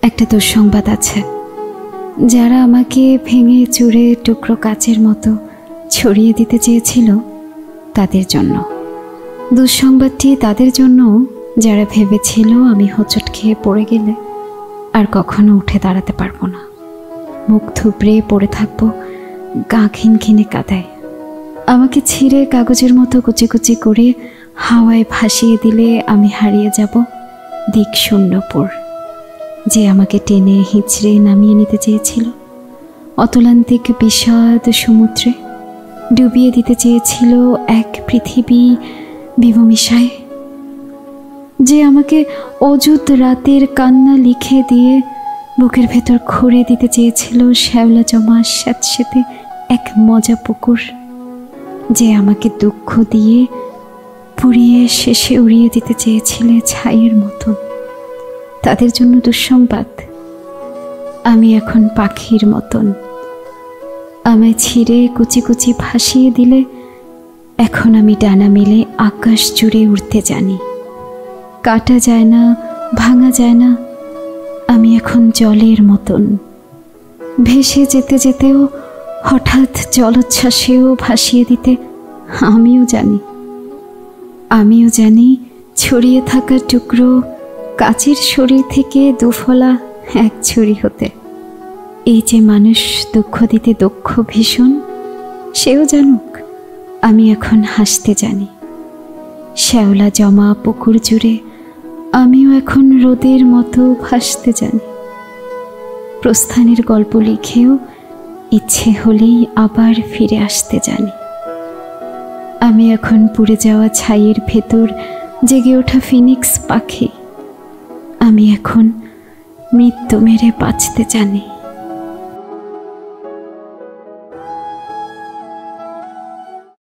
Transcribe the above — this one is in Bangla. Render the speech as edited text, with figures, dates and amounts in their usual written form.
একটা দুঃসংবাদ আছে। যারা আমাকে ভেঙে চুরে টুকরো কাচের মতো ছড়িয়ে দিতে চেয়েছিল তাদের জন্য। দুঃসংবাদটি তাদের জন্য যারা ভেবেছিল আমি হোঁচট খেয়ে পড়ে গেলে আর কখনো উঠে দাঁড়াতে পারবো না, মুখ থুবড়ে পড়ে থাকবো গা খিনখিনে কাদায়। আমাকে ছিঁড়ে কাগজের মতো কুচি কুচি করে হাওয়ায় ভাসিয়ে দিলে আমি হারিয়ে যাব দিক শূন্যপুর। যে আমাকে টেনে হিঁচড়ে নামিয়ে নিতে চেয়েছিল অতলান্তিক বিষাদ সমুদ্রে, ডুবিয়ে দিতে চেয়েছিল এক পৃথিবী বিভূমিশায়। যে আমাকে অযুত রাতের কান্না লিখে দিয়ে বুকের ভেতর খুঁড়ে দিতে চেয়েছিল শ্যাওলা জমা স্যাঁতসেঁতে এক মজা পুকুর। যে আমাকে দুঃখ দিয়ে পুড়িয়ে শেষে উড়িয়ে দিতে চেয়েছিলে ছাইয়ের মতন, তাদের জন্য দুঃসংবাদ। আমি এখন পাখির মতন। আমায় ছিঁড়ে কুচি কুচি ভাসিয়ে দিলে এখন আমি ডানা মেলে আকাশ জুড়ে উড়তে জানি। কাটা যায় না, ভাঙা যায় না। আমি এখন জলের মতন। ভেসে যেতে যেতেও হঠাৎ জলোচ্ছ্বাসেও ভাসিয়ে দিতে আমিও জানি ছড়িয়ে থাকা টুকরো কাচের শরীর থেকে দুফলা এক ছুরি হতে। এই যে মানুষ দুঃখ দিতে দক্ষ ভীষণ, সেও জানুক আমি এখন হাসতে জানি। শ্যাওলা জমা পুকুর জুড়ে আমিও এখন রোদের মতো ভাসতে জানি। প্রস্থানের গল্প লিখেও ইচ্ছে হলেই আবার ফিরে আসতে জানি। আমি এখন পুড়ে যাওয়া ছাইয়ের ভেতর জেগে ওঠা ফিনিক্স পাখি। আমি এখন মৃত্যু মেরে বাঁচতে জানি।